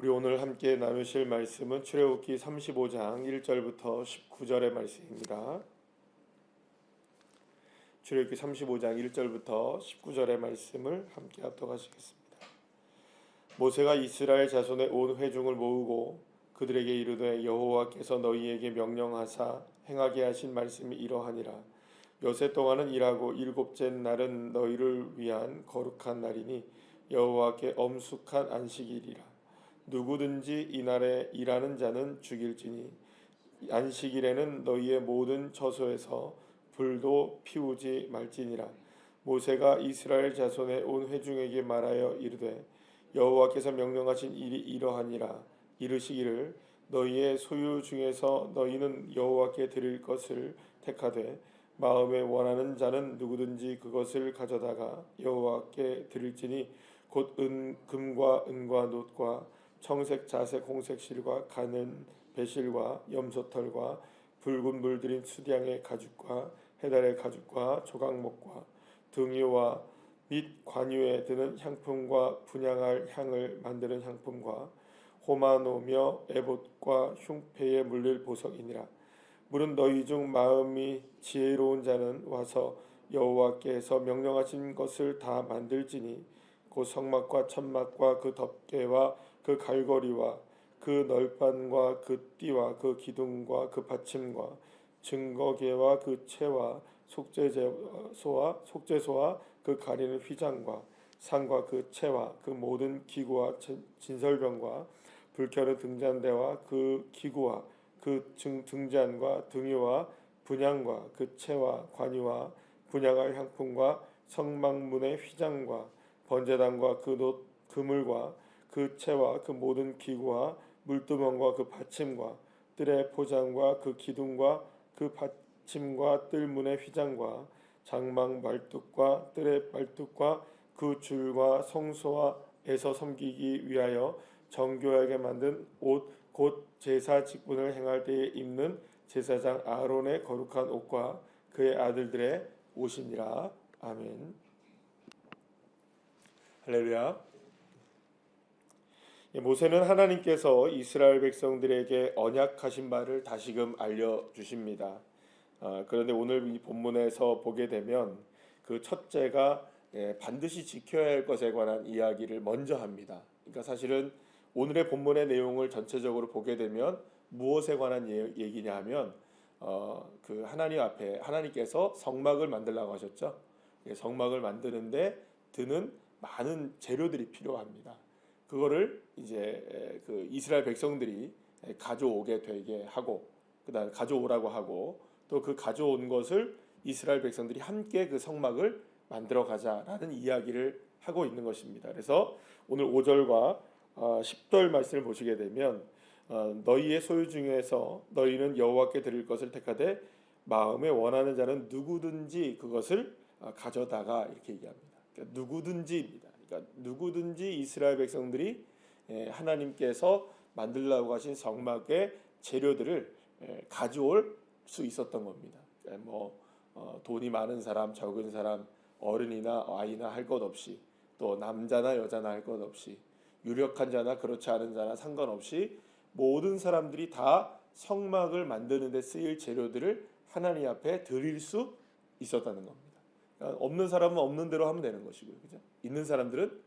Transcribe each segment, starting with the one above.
우리 오늘 함께 나누실 말씀은 출애굽기 35장 1절부터 19절의 말씀입니다. 출애굽기 35장 1절부터 19절의 말씀을 함께 합독하시겠습니다. 모세가 이스라엘 자손의 온 회중을 모으고 그들에게 이르되 여호와께서 너희에게 명령하사 행하게 하신 말씀이 이러하니라. 여세 동안은 일하고 일곱째 날은 너희를 위한 거룩한 날이니 여호와께 엄숙한 안식일이라. 누구든지 이날에 일하는 자는 죽일지니 안식일에는 너희의 모든 처소에서 불도 피우지 말지니라. 모세가 이스라엘 자손의 온 회중에게 말하여 이르되 여호와께서 명령하신 일이 이러하니라. 이르시기를 너희의 소유 중에서 너희는 여호와께 드릴 것을 택하되 마음에 원하는 자는 누구든지 그것을 가져다가 여호와께 드릴지니 곧 금과 은과 놋과 청색, 자색, 홍색 실과 가는 배실과 염소털과 붉은 물들인 수량의 가죽과 해달의 가죽과 조각목과 등유와 및 관유에 드는 향품과 분향할 향을 만드는 향품과 호마노며 에봇과 흉패에 물릴 보석이니라. 물은 너희 중 마음이 지혜로운 자는 와서 여호와께서 명령하신 것을 다 만들지니 그 성막과 천막과 그 덮개와 그 갈고리와 그 널판과 그 띠와 그 기둥과 그 받침과 증거계와 그 채와 속죄소와 그 가리는 휘장과 상과 그 채와 그 모든 기구와 진설병과 불켜는 등잔대와 그 기구와 그 등잔과 등유와 분향과 그 채와 관유와 분향할 향품과 성막문의 휘장과 번제단과 그 놋 그물과 그 채와 그 모든 기구와 물두멍과 그 받침과 뜰의 포장과 그 기둥과 그 받침과 뜰문의 휘장과 장막 말뚝과 뜰의 말뚝과 그 줄과 성소와에서 섬기기 위하여 정교하게 만든 옷 곧 제사 직분을 행할 때에 입는 제사장 아론의 거룩한 옷과 그의 아들들의 옷이니라. 아멘. 할렐루야. 모세는 하나님께서 이스라엘 백성들에게 언약하신 바를 다시금 알려주십니다. 그런데 오늘 이 본문에서 보게 되면 그 첫째가 반드시 지켜야 할 것에 관한 이야기를 먼저 합니다. 그러니까 사실은 오늘의 본문의 내용을 전체적으로 보게 되면 무엇에 관한 얘기냐 하면 그 하나님 앞에 하나님께서 성막을 만들라고 하셨죠. 성막을 만드는데 드는 많은 재료들이 필요합니다. 그거를 이제 그 이스라엘 백성들이 가져오게 되게 하고 그다음에 가져오라고 하고 또 그 가져온 것을 이스라엘 백성들이 함께 그 성막을 만들어 가자라는 이야기를 하고 있는 것입니다. 그래서 오늘 5절과 10절 말씀을 보시게 되면 너희의 소유 중에서 너희는 여호와께 드릴 것을 택하되 마음에 원하는 자는 누구든지 그것을 가져다가 이렇게 얘기합니다. 그러니까 누구든지입니다. 그러니까 누구든지 이스라엘 백성들이 하나님께서 만들라고 하신 성막의 재료들을 가져올 수 있었던 겁니다. 뭐 돈이 많은 사람, 적은 사람, 어른이나 아이나 할 것 없이 또 남자나 여자나 할 것 없이 유력한 자나 그렇지 않은 자나 상관없이 모든 사람들이 다 성막을 만드는 데 쓰일 재료들을 하나님 앞에 드릴 수 있었다는 겁니다. 그러니까 없는 사람은 없는 대로 하면 되는 것이고요. 그죠? 있는 사람들은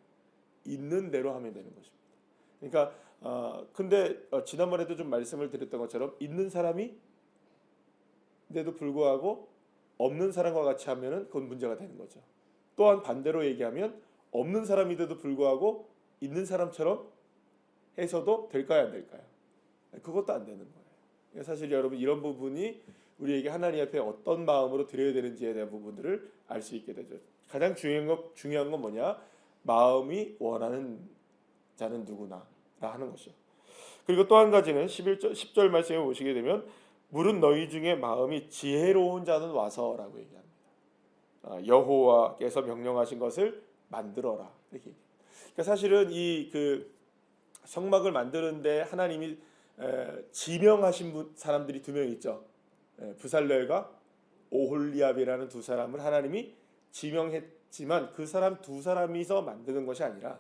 있는 대로 하면 되는 것입니다. 그러니까 근데 지난번에도 좀 말씀을 드렸던 것처럼 있는 사람이 인데도 불구하고 없는 사람과 같이 하면은 그건 문제가 되는 거죠. 또한 반대로 얘기하면 없는 사람인데도 불구하고 있는 사람처럼 해서도 될까요, 안 될까요? 그것도 안 되는 거예요. 사실 여러분 이런 부분이 우리에게 하나님 앞에 어떤 마음으로 드려야 되는지에 대한 부분들을 알 수 있게 되죠. 가장 중요한 건 뭐냐? 마음이 원하는 자는 누구나 하는 것이죠. 그리고 또 한 가지는 10절 말씀에 보시게 되면 물은 너희 중에 마음이 지혜로운 자는 와서라고 얘기합니다. 여호와께서 명령하신 것을 만들어라 이렇게. 그러니까 사실은 이 그 성막을 만드는데 하나님이 지명하신 사람들이 두 명 있죠. 부살렐과 오홀리압이라는 두 사람을 하나님이 지명했지만 그 사람 두 사람이서 만드는 것이 아니라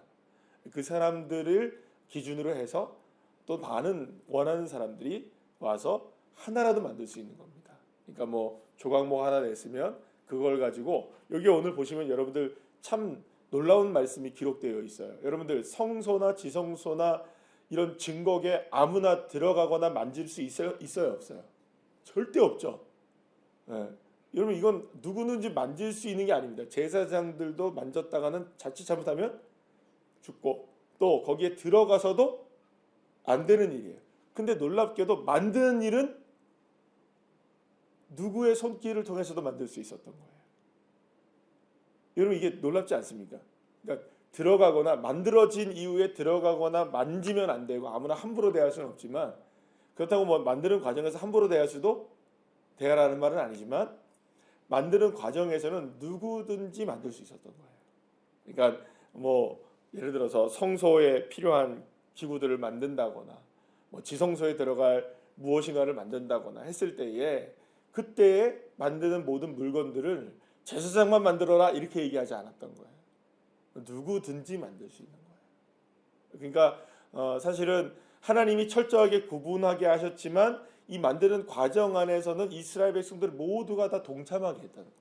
그 사람들을 기준으로 해서 또 많은 원하는 사람들이 와서 하나라도 만들 수 있는 겁니다. 그러니까 뭐 조각목 하나 냈으면 그걸 가지고 여기 오늘 보시면 여러분들 참 놀라운 말씀이 기록되어 있어요. 여러분들 성소나 지성소나 이런 증거에 아무나 들어가거나 만질 수 있어요 없어요? 절대 없죠. 예. 여러분 이건 누구든지 만질 수 있는 게 아닙니다. 제사장들도 만졌다가는 자칫 잘못하면 죽고 또 거기에 들어가서도 안 되는 일이에요. 근데 놀랍게도 만드는 일은 누구의 손길을 통해서도 만들 수 있었던 거예요. 여러분 이게 놀랍지 않습니까? 그러니까 들어가거나 만들어진 이후에 들어가거나 만지면 안 되고 아무나 함부로 대할 수는 없지만 그렇다고 뭐 만드는 과정에서 함부로 대할 수도 대하라는 말은 아니지만 만드는 과정에서는 누구든지 만들 수 있었던 거예요. 그러니까 뭐 예를 들어서 성소에 필요한 기구들을 만든다거나 뭐 지성소에 들어갈 무엇인가를 만든다거나 했을 때에 그때에 만드는 모든 물건들을 제사장만 만들어라 이렇게 얘기하지 않았던 거예요. 누구든지 만들 수 있는 거예요. 그러니까 사실은 하나님이 철저하게 구분하게 하셨지만 이 만드는 과정 안에서는 이스라엘 백성들 모두가 다 동참하게 했다는 거죠.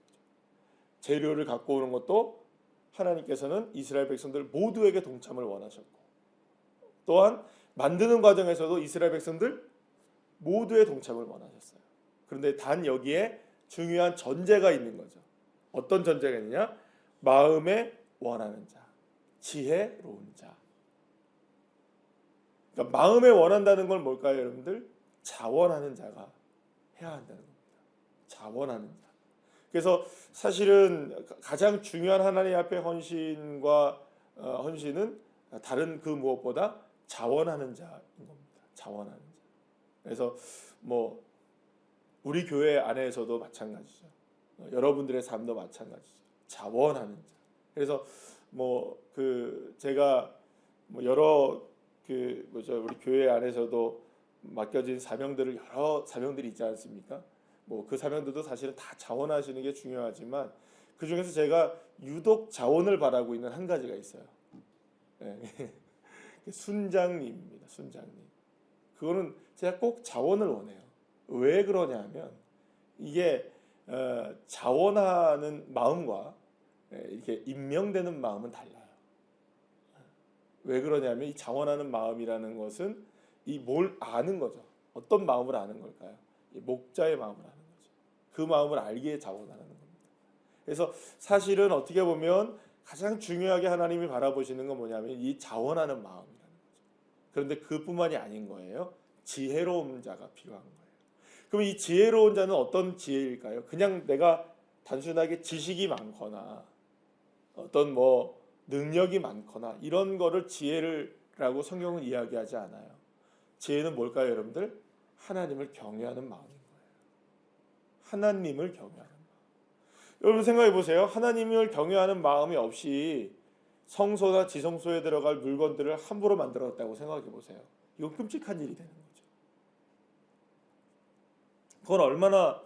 재료를 갖고 오는 것도 하나님께서는 이스라엘 백성들 모두에게 동참을 원하셨고 또한 만드는 과정에서도 이스라엘 백성들 모두의 동참을 원하셨어요. 그런데 단 여기에 중요한 전제가 있는 거죠. 어떤 전제가 있느냐? 마음에 원하는 자, 지혜로운 자. 그러니까 마음에 원한다는 건 뭘까요, 여러분들? 자원하는 자가 해야 한다는 겁니다. 자원하는 자. 그래서 사실은 가장 중요한 하나님 앞에 헌신과 헌신은 다른 그 무엇보다 자원하는 자인 겁니다. 자원하는 자. 그래서 뭐 우리 교회 안에서도 마찬가지죠. 여러분들의 삶도 마찬가지죠. 자원하는 자. 그래서 뭐 그 제가 뭐 여러 그 뭐죠 우리 교회 안에서도 맡겨진 사명들을 여러 사명들이 있지 않습니까? 뭐 그 사명들도 사실은 다 자원하시는 게 중요하지만 그 중에서 제가 유독 자원을 바라고 있는 한 가지가 있어요. 네. 순장님입니다. 순장님. 그거는 제가 꼭 자원을 원해요. 왜 그러냐면 이게 자원하는 마음과 이렇게 임명되는 마음은 달라요. 왜 그러냐면 이 자원하는 마음이라는 것은 이 뭘 아는 거죠. 어떤 마음을 아는 걸까요? 이 목자의 마음을 아는 거죠. 그 마음을 알기에 자원하는 겁니다. 그래서 사실은 어떻게 보면 가장 중요하게 하나님이 바라보시는 건 뭐냐면 이 자원하는 마음이라는 거죠. 그런데 그뿐만이 아닌 거예요. 지혜로운 자가 필요한 거예요. 그럼 이 지혜로운 자는 어떤 지혜일까요? 그냥 내가 단순하게 지식이 많거나 어떤 뭐 능력이 많거나 이런 거를 지혜라고 성경은 이야기하지 않아요. 지혜는 뭘까요, 여러분들? 하나님을 경외하는 마음인 거예요. 하나님을 경외하는 마음. 여러분 생각해 보세요. 하나님을 경외하는 마음이 없이 성소나 지성소에 들어갈 물건들을 함부로 만들었다고 생각해 보세요. 이건 끔찍한 일이 되는 거죠. 그건 얼마나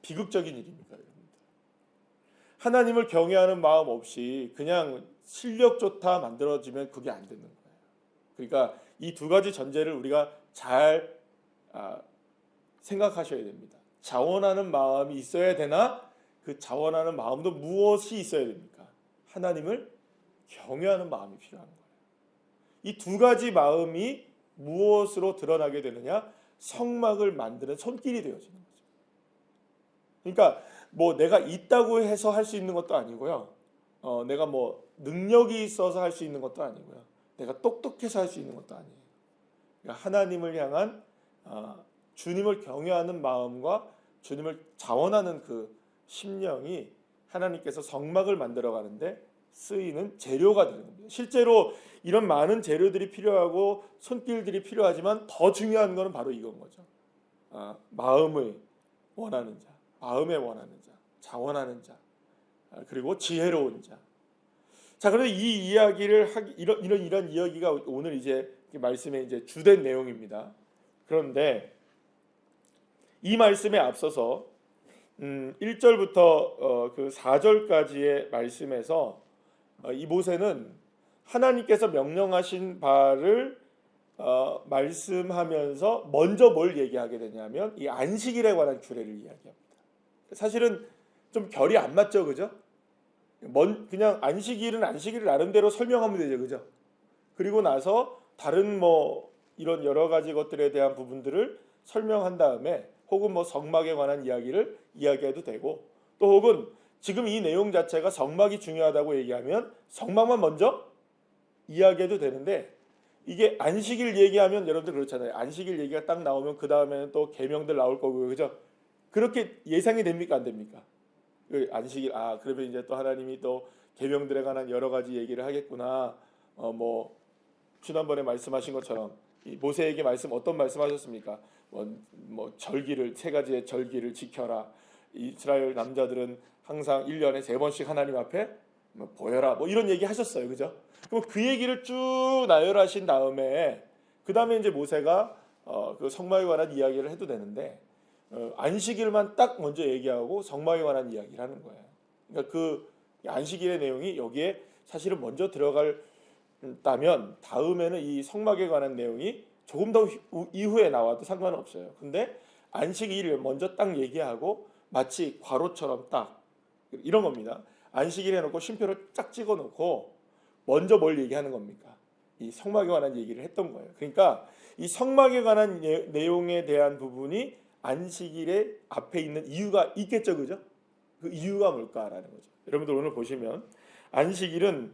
비극적인 일입니까, 여러분들? 하나님을 경외하는 마음 없이 그냥 실력 좋다 만들어지면 그게 안 되는 거예요. 그러니까 이 두 가지 전제를 우리가 잘 생각하셔야 됩니다. 자원하는 마음이 있어야 되나? 그 자원하는 마음도 무엇이 있어야 됩니까? 하나님을 경외하는 마음이 필요한 거예요. 이 두 가지 마음이 무엇으로 드러나게 되느냐? 성막을 만드는 손길이 되어지는 거죠. 그러니까 뭐 내가 있다고 해서 할 수 있는 것도 아니고요. 내가 뭐 능력이 있어서 할 수 있는 것도 아니고요. 내가 똑똑해서 할 수 있는 것도 아니에요. 그러니까 하나님을 향한 주님을 경외하는 마음과 주님을 자원하는 그 심령이 하나님께서 성막을 만들어 가는데 쓰이는 재료가 되는 겁니다. 실제로 이런 많은 재료들이 필요하고 손길들이 필요하지만 더 중요한 것은 바로 이건 거죠. 마음을 원하는 자, 마음에 원하는 자, 자원하는 자, 그리고 지혜로운 자. 자, 그런데 이 이야기를 이런 이야기가 오늘 이제 말씀의 이제 주된 내용입니다. 그런데 이 말씀에 앞서서 1절부터 그 4절까지의 말씀에서 이 모세는 하나님께서 명령하신 바를 말씀하면서 먼저 뭘 얘기하게 되냐면 이 안식일에 관한 규례를 이야기합니다. 사실은 좀 결이 안 맞죠, 그죠? 그냥 안식일은 안식일을 나름대로 설명하면 되죠, 그죠? 그리고 나서 다른 뭐 이런 여러 가지 것들에 대한 부분들을 설명한 다음에 혹은 뭐 성막에 관한 이야기를 이야기해도 되고, 또 혹은 지금 이 내용 자체가 성막이 중요하다고 얘기하면 성막만 먼저 이야기해도 되는데, 이게 안식일 얘기하면 여러분들 그렇잖아요. 안식일 얘기가 딱 나오면 그 다음에는 또 계명들 나올 거고요, 그죠? 그렇게 예상이 됩니까, 안 됩니까? 그 안식일, 그러면 이제 또 하나님이 또 계명들에 관한 여러 가지 얘기를 하겠구나. 뭐 지난번에 말씀하신 것처럼 이 모세에게 어떤 말씀하셨습니까? 뭐 절기를, 세 가지의 절기를 지켜라. 이스라엘 남자들은 항상 1년에 3번씩 하나님 앞에 뭐 보여라. 뭐 이런 얘기 하셨어요, 그죠? 그럼 그 얘기를 쭉 나열하신 다음에 그 다음에 이제 모세가 그 성막에 관한 이야기를 해도 되는데, 안식일만 딱 먼저 얘기하고 성막에 관한 이야기를 하는 거예요. 그러니까 그 안식일의 내용이 여기에 사실은 먼저 들어갔다면 다음에는 이 성막에 관한 내용이 조금 더 이후에 나와도 상관은 없어요. 근데 안식일을 먼저 딱 얘기하고 마치 괄호처럼 딱 이런 겁니다. 안식일 해놓고 쉼표를 쫙 찍어놓고 먼저 뭘 얘기하는 겁니까? 이 성막에 관한 얘기를 했던 거예요. 그러니까 이 성막에 관한 내용에 대한 부분이 안식일의 앞에 있는 이유가 있겠죠, 그죠? 그 이유가 뭘까라는 거죠. 여러분들 오늘 보시면 안식일은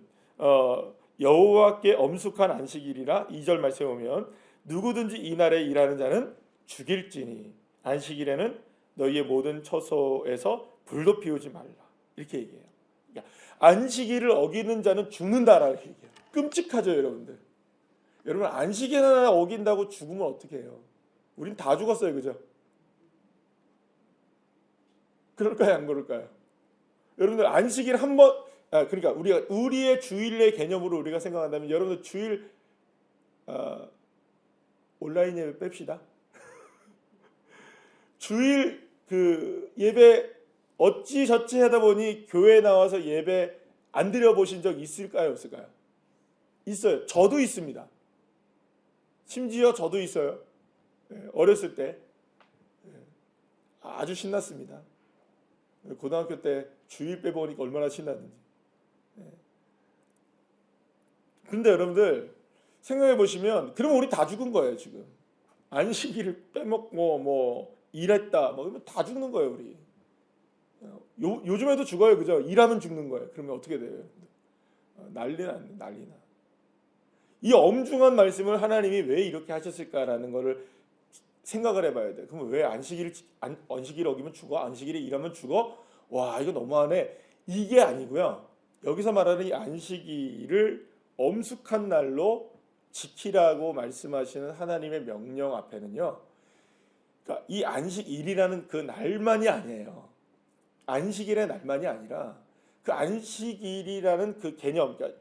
여호와께 엄숙한 안식일이라 2절 말씀에 보면 누구든지 이날에 일하는 자는 죽일지니 안식일에는 너희의 모든 처소에서 불도 피우지 말라 이렇게 얘기해요. 그러니까 안식일을 어기는 자는 죽는다라고 얘기해요. 끔찍하죠, 여러분들. 여러분 안식일 하나 어긴다고 죽으면 어떻게 해요? 우린 다 죽었어요, 그죠? 그럴까요, 안 그럴까요? 여러분들 안식일 한번 그러니까 우리의 주일의 개념으로 우리가 생각한다면 여러분들 주일 온라인 예배 뺍시다. 주일 그 예배 어찌저찌 하다 보니 교회 나와서 예배 안 드려 보신 적 있을까요, 없을까요? 있어요. 저도 있습니다. 심지어 저도 있어요. 어렸을 때 아주 신났습니다. 고등학교 때 주일 빼보니까 얼마나 신났는지. 근데 여러분들 생각해 보시면 그러면 우리 다 죽은 거예요, 지금. 안식일을 빼먹고 뭐 일했다 뭐 이러면 다 죽는 거예요, 우리. 요즘에도 죽어요, 그죠? 일하면 죽는 거예요. 그러면 어떻게 돼요? 난리나. 이 엄중한 말씀을 하나님이 왜 이렇게 하셨을까라는 거를 생각을 해봐야 돼. 그럼 왜 안식일 어기면 죽어? 안식일에 일하면 죽어? 와, 이거 너무하네. 이게 아니고요. 여기서 말하는 이 안식일을 엄숙한 날로 지키라고 말씀하시는 하나님의 명령 앞에는요. 그러니까 이 안식일이라는 그 날만이 아니에요. 안식일의 날만이 아니라 그 안식일이라는 그 개념, 그러니까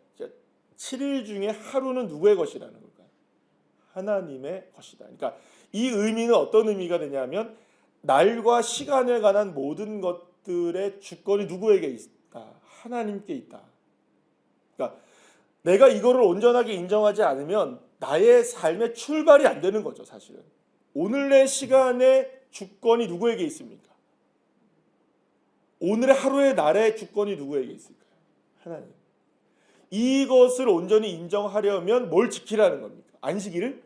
7일 중에 하루는 누구의 것이라는 걸까요? 하나님의 것이다. 그러니까 이 의미는 어떤 의미가 되냐면 날과 시간에 관한 모든 것들의 주권이 누구에게 있다? 하나님께 있다. 그러니까 내가 이거를 온전하게 인정하지 않으면 나의 삶의 출발이 안 되는 거죠, 사실은. 오늘의 시간의 주권이 누구에게 있습니까? 오늘의 하루의 날의 주권이 누구에게 있을까요? 하나님. 이것을 온전히 인정하려면 뭘 지키라는 겁니까? 안식일을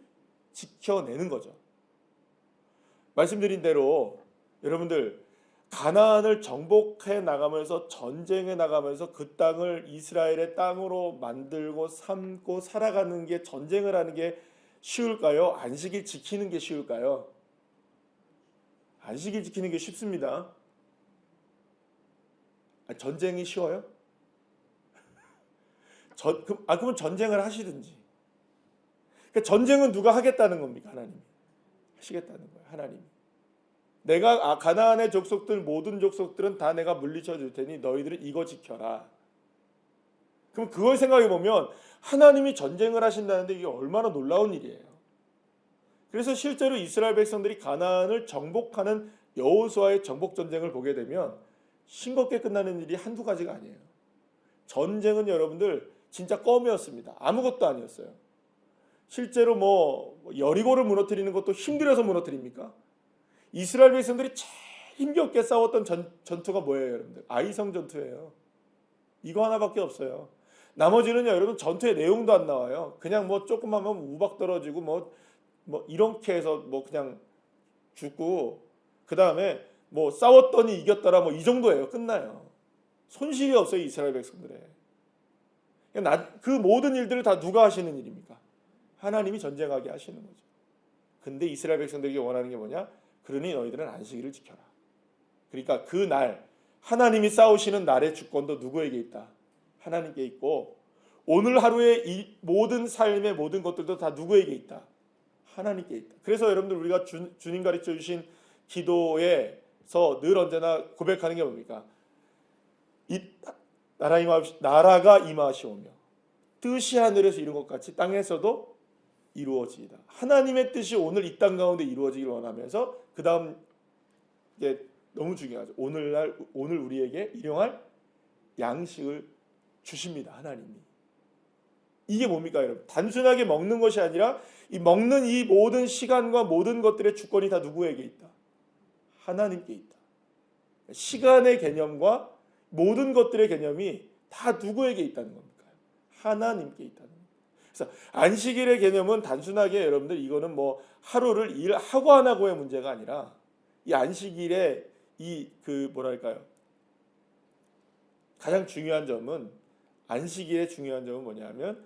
지켜내는 거죠. 말씀드린 대로 여러분들 가나안을 정복해 나가면서 전쟁해 나가면서 그 땅을 이스라엘의 땅으로 만들고 삼고 살아가는 게, 전쟁을 하는 게 쉬울까요? 안식일 지키는 게 쉬울까요? 안식일 지키는 게 쉽습니다. 전쟁이 쉬워요? 그러면 전쟁을 하시든지. 그러니까 전쟁은 누가 하겠다는 겁니까? 하나님이 하시겠다는 거예요. 하나님이. 내가 가나안의 족속들 모든 족속들은 다 내가 물리쳐 줄 테니 너희들은 이거 지켜라. 그럼 그걸 생각해 보면 하나님이 전쟁을 하신다는데 이게 얼마나 놀라운 일이에요. 그래서 실제로 이스라엘 백성들이 가나안을 정복하는 여호수아의 정복 전쟁을 보게 되면 싱겁게 끝나는 일이 한두 가지가 아니에요. 전쟁은 여러분들 진짜 껌이었습니다. 아무것도 아니었어요. 실제로 뭐 여리고를 무너뜨리는 것도 힘들어서 무너뜨립니까? 이스라엘 백성들이 제일 힘겹게 싸웠던 전투가 뭐예요, 여러분들? 아이성 전투예요. 이거 하나밖에 없어요. 나머지는요, 여러분 전투의 내용도 안 나와요. 그냥 뭐 조금만 하면 우박 떨어지고 뭐 이렇게 해서 뭐 그냥 죽고 그 다음에 뭐 싸웠더니 이겼더라 뭐 이 정도예요. 끝나요. 손실이 없어요, 이스라엘 백성들의. 그 모든 일들을 다 누가 하시는 일입니까? 하나님이 전쟁하게 하시는 거죠. 근데 이스라엘 백성들에게 원하는 게 뭐냐? 그러니 너희들은 안식일을 지켜라. 그러니까 그 날 하나님이 싸우시는 날의 주권도 누구에게 있다? 하나님께 있고, 오늘 하루의 이 모든 삶의 모든 것들도 다 누구에게 있다? 하나님께 있다. 그래서 여러분들 우리가 주님 가르쳐 주신 기도에서 늘 언제나 고백하는 게 뭡니까? 나라가 임하시오며 뜻이 하늘에서 이룬 것 같이 땅에서도 이루어지이다. 하나님의 뜻이 오늘 이 땅 가운데 이루어지길 원하면서 그 다음 이게 너무 중요하죠. 오늘 우리에게 일용할 양식을 주십니다. 하나님이. 이게 뭡니까, 여러분? 단순하게 먹는 것이 아니라 이 먹는 이 모든 시간과 모든 것들의 주권이 다 누구에게 있다? 하나님께 있다. 시간의 개념과 모든 것들의 개념이 다 누구에게 있다는 겁니까? 하나님께 있다는 겁니다. 그래서 안식일의 개념은 단순하게 여러분들 이거는 뭐 하루를 일하고 안 하고의 문제가 아니라 이 안식일의 가장 중요한 점은, 안식일의 중요한 점은 뭐냐면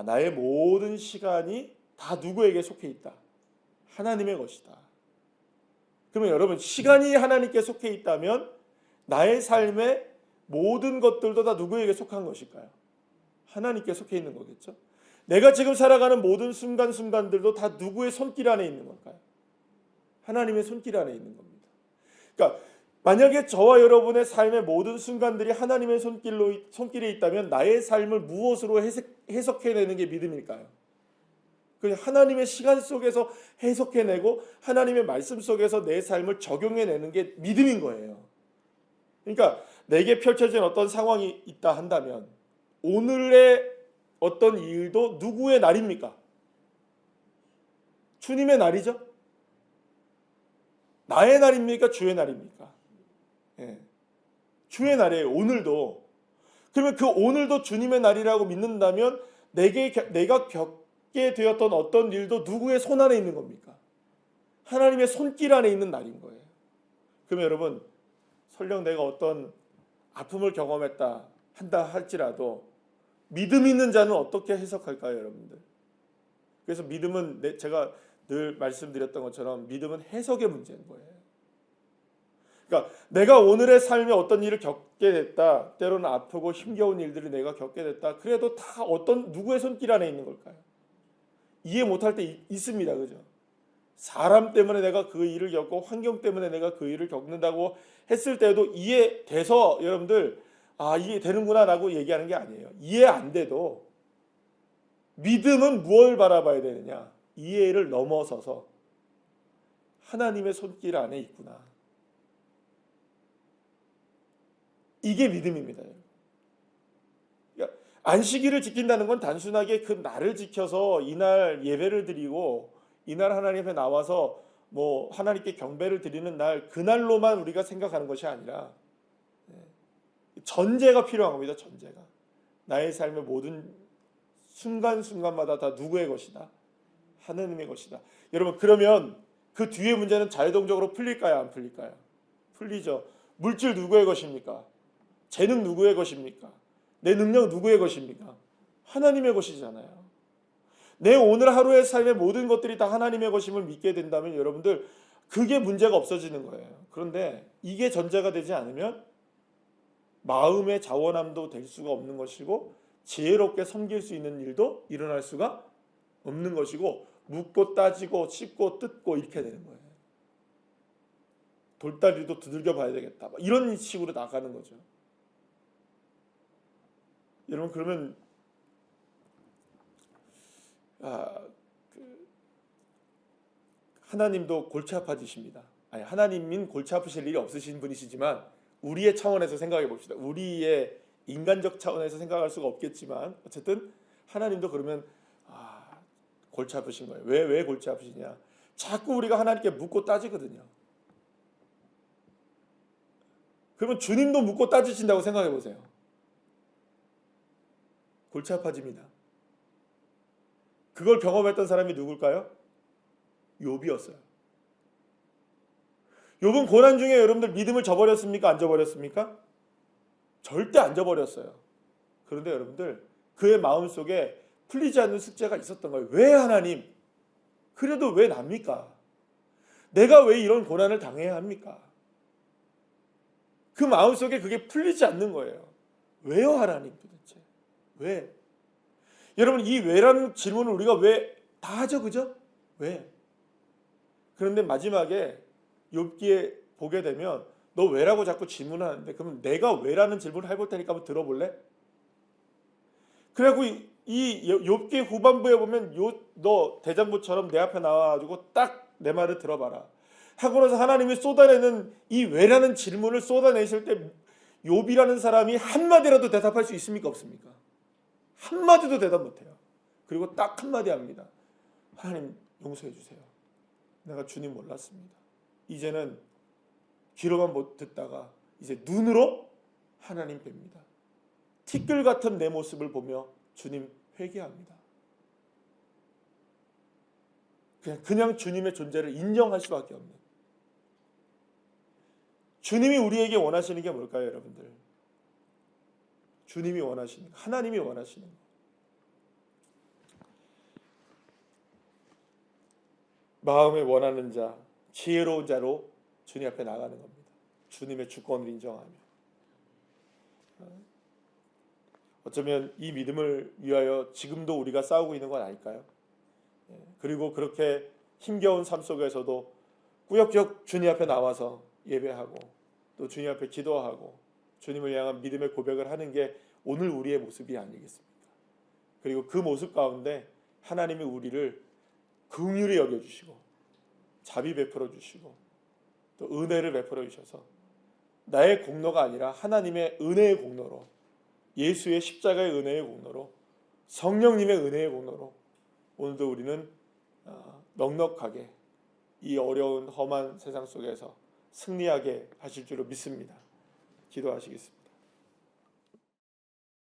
나의 모든 시간이 다 누구에게 속해 있다? 하나님의 것이다. 그러면 여러분, 시간이 하나님께 속해 있다면 나의 삶의 모든 것들도 다 누구에게 속한 것일까요? 하나님께 속해 있는 거겠죠. 내가 지금 살아가는 모든 순간순간들도 다 누구의 손길 안에 있는 걸까요? 하나님의 손길 안에 있는 겁니다. 그러니까 만약에 저와 여러분의 삶의 모든 순간들이 하나님의 손길에 있다면 나의 삶을 무엇으로 해석해내는 게 믿음일까요? 그냥 하나님의 시간 속에서 해석해내고 하나님의 말씀 속에서 내 삶을 적용해내는 게 믿음인 거예요. 그러니까 내게 펼쳐진 어떤 상황이 있다 한다면 오늘의 어떤 일도 누구의 날입니까? 주님의 날이죠. 나의 날입니까? 주의 날입니까? 예. 주의 날이에요. 오늘도. 그러면 그 오늘도 주님의 날이라고 믿는다면 내가 겪게 되었던 어떤 일도 누구의 손 안에 있는 겁니까? 하나님의 손길 안에 있는 날인 거예요. 그러면 여러분, 설령 내가 어떤 아픔을 경험했다 한다 할지라도 믿음 있는 자는 어떻게 해석할까요, 여러분들? 그래서 믿음은 제가 늘 말씀드렸던 것처럼 믿음은 해석의 문제인 거예요. 그러니까 내가 오늘의 삶에 어떤 일을 겪게 됐다, 때로는 아프고 힘겨운 일들을 내가 겪게 됐다, 그래도 다 어떤 누구의 손길 안에 있는 걸까요? 이해 못할 때 있습니다, 그죠? 사람 때문에 내가 그 일을 겪고 환경 때문에 내가 그 일을 겪는다고 했을 때도 이해돼서 여러분들 이해 되는구나 라고 얘기하는 게 아니에요. 이해 안 돼도 믿음은 무엇을 바라봐야 되느냐? 이해를 넘어서서 하나님의 손길 안에 있구나. 이게 믿음입니다. 그러니까 안식일을 지킨다는 건 단순하게 그 날을 지켜서 이날 예배를 드리고 이날 하나님 앞에 나와서 뭐 하나님께 경배를 드리는 날, 그날로만 우리가 생각하는 것이 아니라 전제가 필요한 겁니다. 전제가. 나의 삶의 모든 순간순간마다 다 누구의 것이다? 하나님의 것이다. 여러분, 그러면 그 뒤에 문제는 자유동적으로 풀릴까요? 안 풀릴까요? 풀리죠. 물질 누구의 것입니까? 재능 누구의 것입니까? 내 능력 누구의 것입니까? 하나님의 것이잖아요. 내 오늘 하루의 삶의 모든 것들이 다 하나님의 것임을 믿게 된다면 여러분들 그게 문제가 없어지는 거예요. 그런데 이게 전제가 되지 않으면 마음의 자원함도 될 수가 없는 것이고 지혜롭게 섬길 수 있는 일도 일어날 수가 없는 것이고 묻고 따지고 씹고 뜯고 이렇게 되는 거예요. 돌다리도 두들겨 봐야 되겠다. 이런 식으로 나가는 거죠. 여러분, 그러면 하나님도 골치 아파지십니다. 하나님인 골치 아프실 일이 없으신 분이시지만 우리의 차원에서 생각해 봅시다. 우리의 인간적 차원에서 생각할 수가 없겠지만 어쨌든 하나님도 그러면 골치 아프신 거예요. 왜 골치 아프시냐? 자꾸 우리가 하나님께 묻고 따지거든요. 그러면 주님도 묻고 따지신다고 생각해 보세요. 골치 아파집니다. 그걸 경험했던 사람이 누굴까요? 욥이었어요. 욥은 고난 중에 여러분들 믿음을 저버렸습니까? 안 저버렸습니까? 절대 안 저버렸어요. 그런데 여러분들 그의 마음속에 풀리지 않는 숙제가 있었던 거예요. 왜 하나님? 그래도 왜 납니까? 내가 왜 이런 고난을 당해야 합니까? 그 마음속에 그게 풀리지 않는 거예요. 왜요 하나님 도대체? 왜? 여러분 이 왜라는 질문을 우리가 왜 다 하죠, 그죠? 왜? 그런데 마지막에 욥기에 보게 되면 너 왜라고 자꾸 질문하는데 그러면 내가 왜라는 질문을 해볼 테니까 한번 들어볼래? 그래갖고 이 욥기 후반부에 보면 너 대장부처럼 내 앞에 나와가지고 딱 내 말을 들어봐라 하고 나서 하나님이 쏟아내는 이 왜라는 질문을 쏟아내실 때 욥이라는 사람이 한마디라도 대답할 수 있습니까? 없습니까? 한마디도 대답 못해요. 그리고 딱 한마디 합니다. 하나님 용서해 주세요. 내가 주님 몰랐습니다. 이제는 귀로만 못 듣다가 이제 눈으로 하나님 뵙니다. 티끌 같은 내 모습을 보며 주님 회개합니다. 그냥 주님의 존재를 인정할 수밖에 없는. 주님이 우리에게 원하시는 게 뭘까요, 여러분들? 주님이 원하시는 거, 하나님이 원하시는 거. 마음에 원하는 자, 지혜로운 자로 주님 앞에 나가는 겁니다. 주님의 주권을 인정하며. 어쩌면 이 믿음을 위하여 지금도 우리가 싸우고 있는 건 아닐까요? 그리고 그렇게 힘겨운 삶 속에서도 꾸역꾸역 주님 앞에 나와서 예배하고 또 주님 앞에 기도하고 주님을 향한 믿음의 고백을 하는 게 오늘 우리의 모습이 아니겠습니까? 그리고 그 모습 가운데 하나님이 우리를 긍휼히 여겨주시고 자비 베풀어 주시고 또 은혜를 베풀어 주셔서 나의 공로가 아니라 하나님의 은혜의 공로로 예수의 십자가의 은혜의 공로로 성령님의 은혜의 공로로 오늘도 우리는 넉넉하게 이 어려운 험한 세상 속에서 승리하게 하실 줄로 믿습니다. 기도하시겠습니다.